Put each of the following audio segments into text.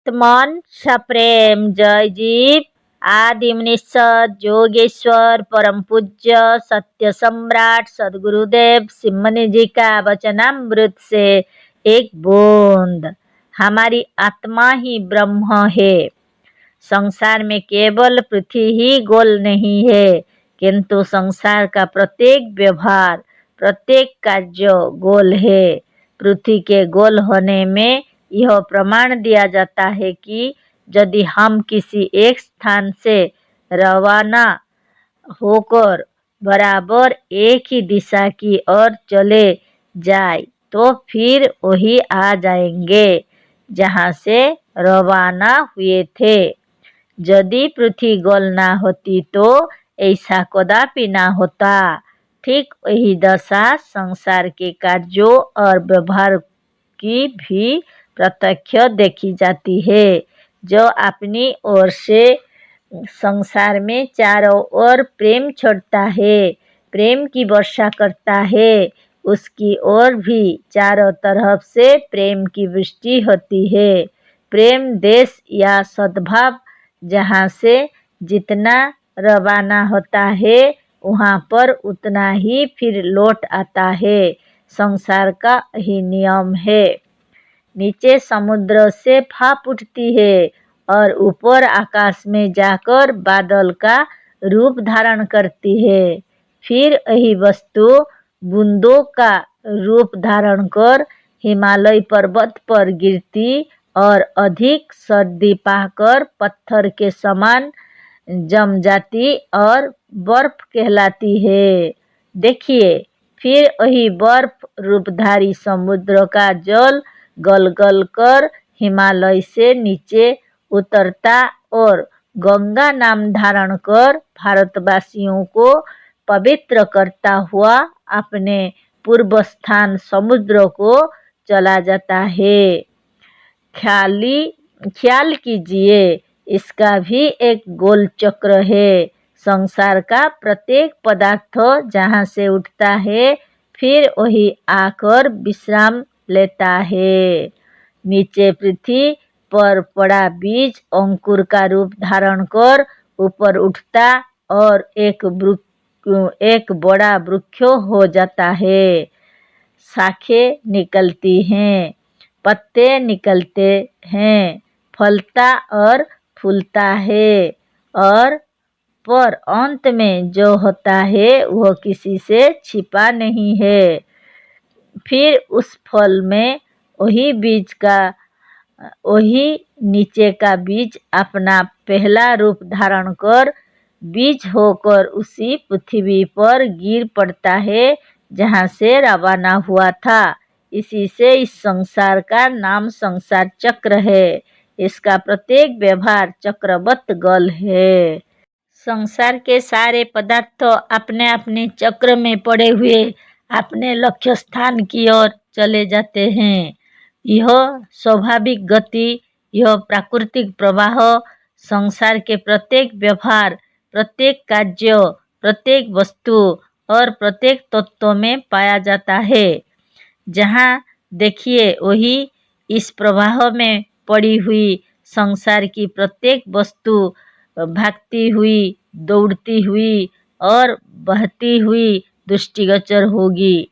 मन सप्रेम जय जीव आदि मुनीश्वर जोगेश्वर परम पूज्य सत्य सम्राट सदगुरुदेव सिमनी जी का वचनामृत से एक बूंद। हमारी आत्मा ही ब्रह्म है। संसार में केवल पृथ्वी ही गोल नहीं है, किंतु संसार का प्रत्येक व्यवहार प्रत्येक कार्य गोल है। पृथ्वी के गोल होने में यह प्रमाण दिया जाता है कि यदि हम किसी एक स्थान से रवाना होकर बराबर एक ही दिशा की ओर चले जाए तो फिर वही आ जाएंगे जहाँ से रवाना हुए थे। यदि पृथ्वी गोल ना होती तो ऐसा कदापि ना होता। ठीक वही दशा संसार के कार्यों और व्यवहार की भी प्रत्यक्ष देखी जाती है। जो अपनी ओर से संसार में चारों ओर प्रेम छोड़ता है, प्रेम की वर्षा करता है, उसकी ओर भी चारों तरफ से प्रेम की वृष्टि होती है। प्रेम देश या सद्भाव जहाँ से जितना रवाना होता है वहाँ पर उतना ही फिर लौट आता है। संसार का ही नियम है। नीचे समुद्र से भाप उठती है और ऊपर आकाश में जाकर बादल का रूप धारण करती है। फिर यही वस्तु बूंदों का रूप धारण कर हिमालय पर्वत पर गिरती और अधिक सर्दी पाकर पत्थर के समान जम जाती और बर्फ कहलाती है। देखिए, फिर वही बर्फ रूपधारी समुद्र का जल गल गल कर हिमालय से नीचे उतरता और गंगा नाम धारण कर भारतवासियों को पवित्र करता हुआ अपने पूर्व स्थान समुद्र को चला जाता है। ख्याल कीजिए, इसका भी एक गोल चक्र है। संसार का प्रत्येक पदार्थ जहाँ से उठता है फिर वही आकर विश्राम लेता है। नीचे पृथ्वी पर पड़ा बीज अंकुर का रूप धारण कर ऊपर उठता और एक बड़ा वृक्ष हो जाता है। शाखें निकलती हैं, पत्ते निकलते हैं, फलता और फूलता है और पर अंत में जो होता है वह किसी से छिपा नहीं है। फिर उस फल में वही नीचे का बीज अपना पहला रूप धारण कर बीज होकर उसी पृथ्वी पर गिर पड़ता है जहाँ से रवाना हुआ था। इसी से इस संसार का नाम संसार चक्र है। इसका प्रत्येक व्यवहार चक्रवत गल है। संसार के सारे पदार्थ अपने अपने चक्र में पड़े हुए अपने लक्ष्य स्थान की ओर चले जाते हैं। यह स्वाभाविक गति, यह प्राकृतिक प्रवाह संसार के प्रत्येक व्यवहार, प्रत्येक कार्य, प्रत्येक वस्तु और प्रत्येक तत्व में पाया जाता है। जहाँ देखिए वही इस प्रवाह में पड़ी हुई संसार की प्रत्येक वस्तु भागती हुई, दौड़ती हुई और बहती हुई दृष्टिगोचर होगी।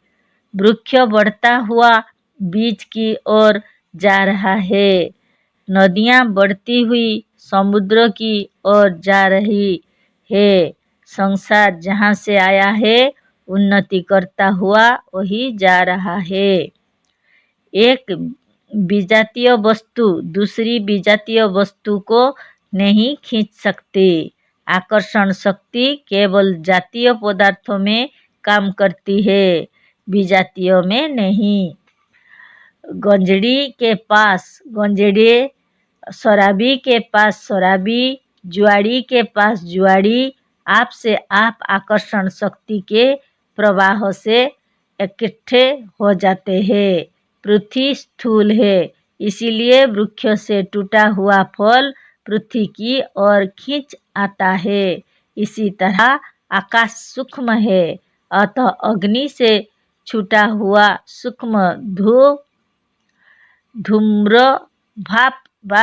वृक्ष बढ़ता हुआ बीज की ओर जा रहा है। नदियाँ बढ़ती हुई समुद्र की ओर जा रही है। संसार जहाँ से आया है उन्नति करता हुआ वही जा रहा है। एक विजातीय वस्तु दूसरी विजातीय वस्तु को नहीं खींच सकती। आकर्षण शक्ति केवल जातीय पदार्थों में काम करती है, विजातीय में नहीं। गंजड़ी के पास गंजड़े, शराबी के पास शराबी, जुआड़ी के पास जुआड़ी आपसे आप आकर्षण शक्ति के प्रवाह से इकट्ठे हो जाते हैं। पृथ्वी स्थूल है, इसीलिए वृक्ष से टूटा हुआ फल पृथ्वी की ओर खींच आता है। इसी तरह आकाश सूक्ष्म है, अतः अग्नि से छूटा हुआ सूक्ष्म धूम्र भाप व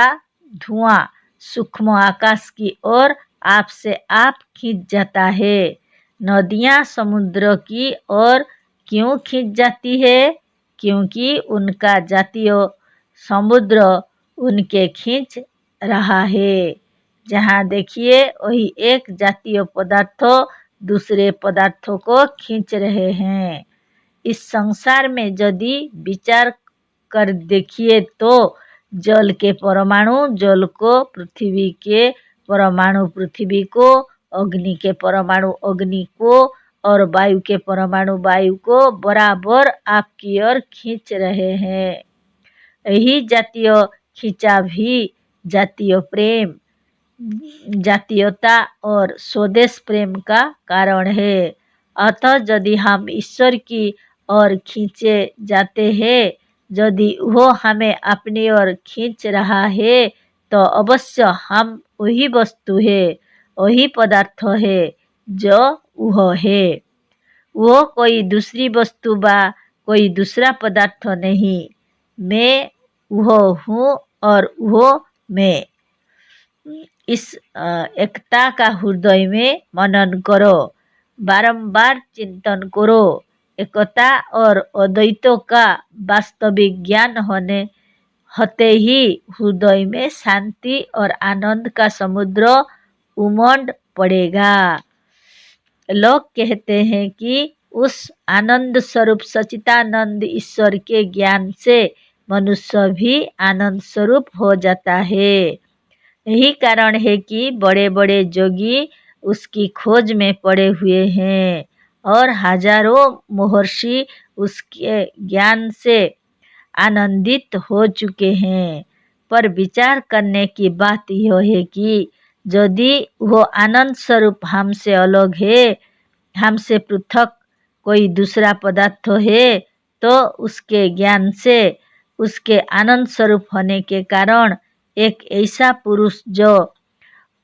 धुआं सूक्ष्म आकाश की ओर आप से आप खींच जाता है। नदियाँ समुद्र की ओर क्यों खींच जाती है? क्योंकि उनका जातीय समुद्र उनके खींच रहा है। जहाँ देखिए वही एक जातीय पदार्थ दूसरे पदार्थों को खींच रहे हैं। इस संसार में यदि विचार कर देखिए तो जल के परमाणु जल को, पृथ्वी के परमाणु पृथ्वी को, अग्नि के परमाणु अग्नि को और वायु के परमाणु वायु को बराबर आपकी ओर खींच रहे हैं। यही जातीय खिंचाव ही जातीय प्रेम, जातीयता और स्वदेश प्रेम का कारण है। अतः यदि हम ईश्वर की ओर खींचे जाते हैं, यदि वो हमें अपनी ओर खींच रहा है, तो अवश्य हम वही वस्तु है, वही पदार्थ है जो वह है। वो कोई दूसरी वस्तु बा कोई दूसरा पदार्थ नहीं। मैं वो हूँ और वो मैं। इस एकता का हृदय में मनन करो, बारंबार चिंतन करो। एकता और अद्वैतों का वास्तविक ज्ञान होते ही हृदय में शांति और आनंद का समुद्र उमड़ पड़ेगा। लोग कहते हैं कि उस आनंद स्वरूप सच्चिदानंद ईश्वर के ज्ञान से मनुष्य भी आनंद स्वरूप हो जाता है। यही कारण है कि बड़े बड़े योगी उसकी खोज में पड़े हुए हैं और हजारों महर्षि उसके ज्ञान से आनंदित हो चुके हैं। पर विचार करने की बात यह है कि यदि वो आनंद स्वरूप हमसे अलग है, हमसे पृथक कोई दूसरा पदार्थ है, तो उसके ज्ञान से, उसके आनंद स्वरूप होने के कारण एक ऐसा पुरुष जो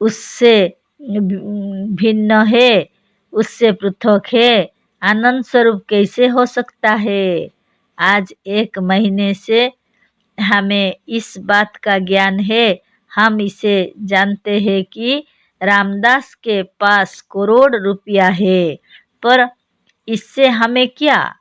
उससे भिन्न है, उससे पृथक है, आनंद स्वरूप कैसे हो सकता है? आज 1 महीने से हमें इस बात का ज्ञान है। हम इसे जानते हैं कि रामदास के पास करोड़ रुपया है, पर इससे हमें क्या?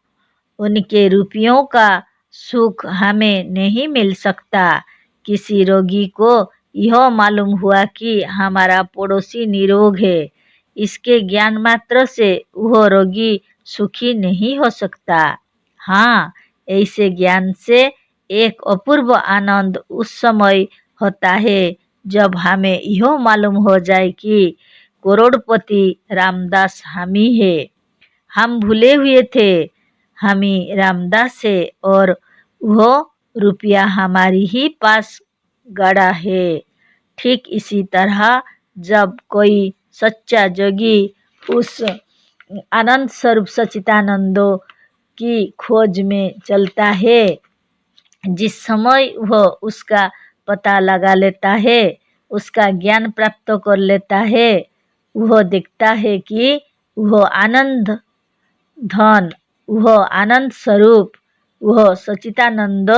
उनके रुपयों का सुख हमें नहीं मिल सकता। किसी रोगी को यह मालूम हुआ कि हमारा पड़ोसी निरोग है, इसके ज्ञान मात्र से वह रोगी सुखी नहीं हो सकता। हाँ, ऐसे ज्ञान से एक अपूर्व आनंद उस समय होता है जब हमें यह मालूम हो जाए कि करोड़पति रामदास हम ही है। हम भूले हुए थे हम ही रामदास है और वह रुपया हमारी ही पास गड़ा है। ठीक इसी तरह जब कोई सच्चा जोगी उस आनंद स्वरूप सच्चिदानंदों की खोज में चलता है, जिस समय वह उसका पता लगा लेता है, उसका ज्ञान प्राप्त कर लेता है, वह देखता है कि वह आनंद धन, वह आनंद स्वरूप, वह सच्चिदानंद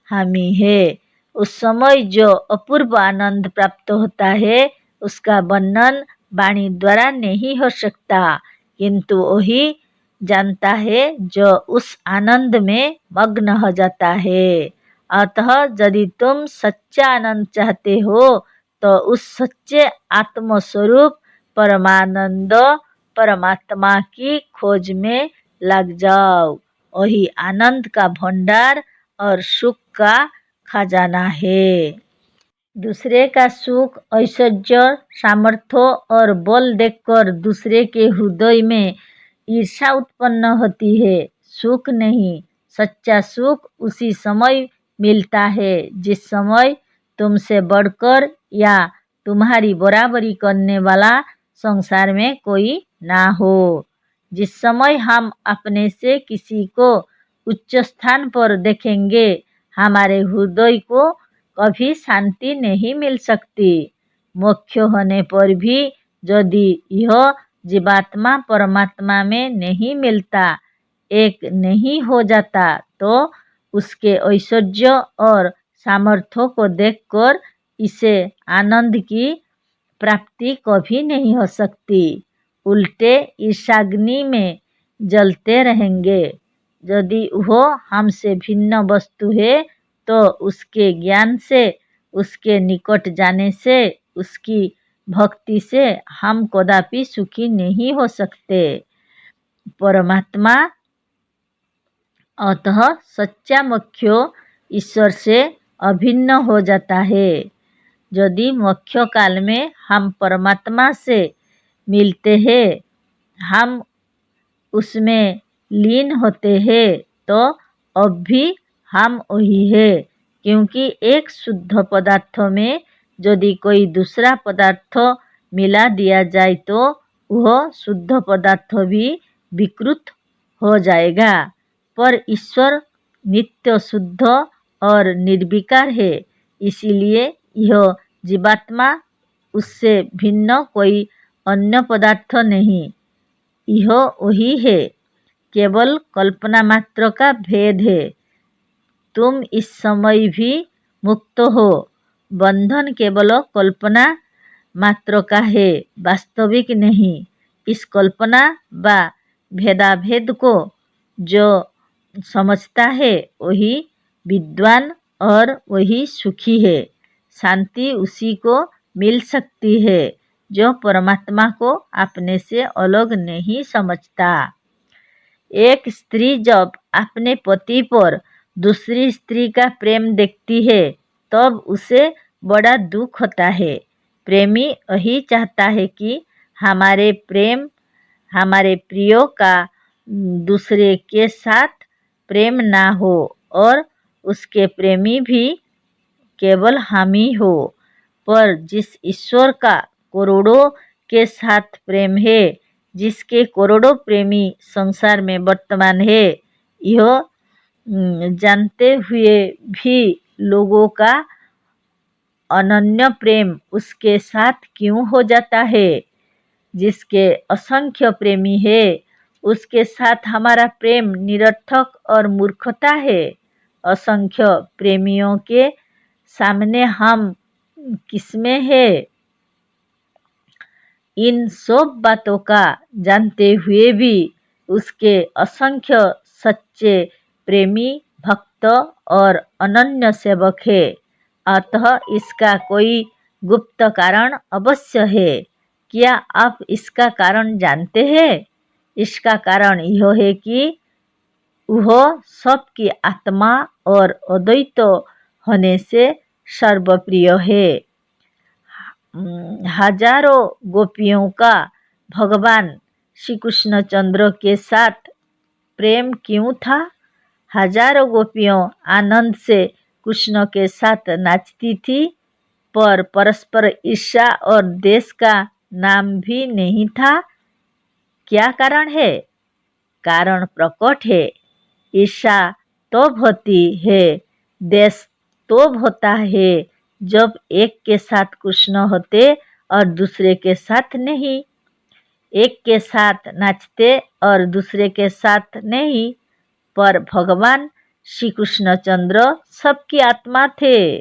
हम ही है। उस समय जो अपूर्व आनंद प्राप्त होता है, उसका वर्णन वाणी द्वारा नहीं हो सकता, किंतु वही जानता है जो उस आनंद में मग्न हो जाता है। अतः यदि तुम सच्चा आनंद चाहते हो तो उस सच्चे आत्मस्वरूप परमानंद परमात्मा की खोज में लग जाओ। वही आनंद का भंडार और सुख का खजाना है। दूसरे का सुख, ऐश्वर्य, सामर्थ्य और बल देखकर दूसरे के हृदय में ईर्ष्या उत्पन्न होती है। सुख नहीं, सच्चा सुख उसी समय मिलता है जिस समय तुमसे बढ़कर या तुम्हारी बराबरी करने वाला संसार में कोई ना हो। जिस समय हम अपने से किसी को उच्च स्थान पर देखेंगे, हमारे हृदय को कभी शांति नहीं मिल सकती। मोक्ष होने पर भी यदि यह जीवात्मा परमात्मा में नहीं मिलता, एक नहीं हो जाता, तो उसके ऐश्वर्य और सामर्थ्यों को देखकर इसे आनंद की प्राप्ति कभी नहीं हो सकती, उल्टे ईर्ष्याग्नि में जलते रहेंगे। यदि वह हमसे भिन्न वस्तु है तो उसके ज्ञान से, उसके निकट जाने से, उसकी भक्ति से हम कदापि सुखी नहीं हो सकते। परमात्मा अतः सच्चा मोक्ष ईश्वर से अभिन्न हो जाता है। यदि मोक्ष काल में हम परमात्मा से मिलते हैं, हम उसमें लीन होते हैं, तो अब भी हम वही है, क्योंकि एक शुद्ध पदार्थ में यदि कोई दूसरा पदार्थ मिला दिया जाए तो वह शुद्ध पदार्थ भी विकृत हो जाएगा। पर ईश्वर नित्य शुद्ध और निर्विकार है, इसीलिए यह जीवात्मा उससे भिन्न कोई अन्य पदार्थ नहीं, यह वही है, केवल कल्पना मात्र का भेद है। तुम इस समय भी मुक्त हो, बंधन केवल कल्पना मात्र का है, वास्तविक नहीं। इस कल्पना व भेदाभेद को जो समझता है वही विद्वान और वही सुखी है। शांति उसी को मिल सकती है जो परमात्मा को अपने से अलग नहीं समझता। एक स्त्री जब अपने पति पर दूसरी स्त्री का प्रेम देखती है तब उसे बड़ा दुख होता है। प्रेमी यही चाहता है कि हमारे प्रियो का दूसरे के साथ प्रेम ना हो और उसके प्रेमी भी केवल हम ही हो। पर जिस ईश्वर का करोड़ों के साथ प्रेम है, जिसके करोड़ों प्रेमी संसार में वर्तमान है, यह जानते हुए भी लोगों का अनन्य प्रेम उसके साथ क्यों हो जाता है? जिसके असंख्य प्रेमी है उसके साथ हमारा प्रेम निरर्थक और मूर्खता है। असंख्य प्रेमियों के सामने हम किसमें है? इन सब बातों का जानते हुए भी उसके असंख्य सच्चे प्रेमी भक्त और अनन्य सेवक है। अतः इसका कोई गुप्त कारण अवश्य है। क्या आप इसका कारण जानते हैं? इसका कारण यह है कि वह सबकी आत्मा और अद्वैत होने से सर्वप्रिय है। हजारों गोपियों का भगवान श्री कृष्ण चंद्र के साथ प्रेम क्यों था? हजारों गोपियों आनंद से कृष्ण के साथ नाचती थी, पर परस्पर ईर्ष्या और देश का नाम भी नहीं था। क्या कारण है? कारण प्रकट है। ईर्ष्या तब होती है, देश तब होता है जब एक के साथ कृष्ण होते और दूसरे के साथ नहीं, एक के साथ नाचते और दूसरे के साथ नहीं। पर भगवान श्री कृष्ण चंद्र सबकी आत्मा थे,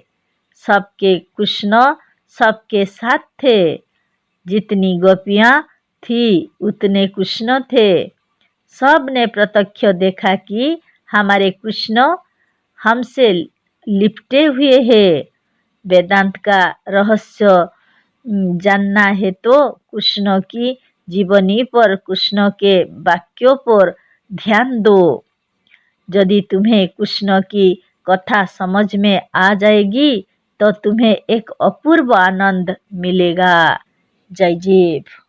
सबके कृष्ण सबके साथ थे। जितनी गोपियां थी उतने कृष्ण थे। सब ने प्रत्यक्ष देखा कि हमारे कृष्ण हमसे लिपटे हुए हैं। वेदांत का रहस्य जानना है तो कृष्ण की जीवनी पर, कृष्ण के वाक्यों पर ध्यान दो। यदि तुम्हें कृष्ण की कथा समझ में आ जाएगी तो तुम्हें एक अपूर्व आनंद मिलेगा। जय जीव।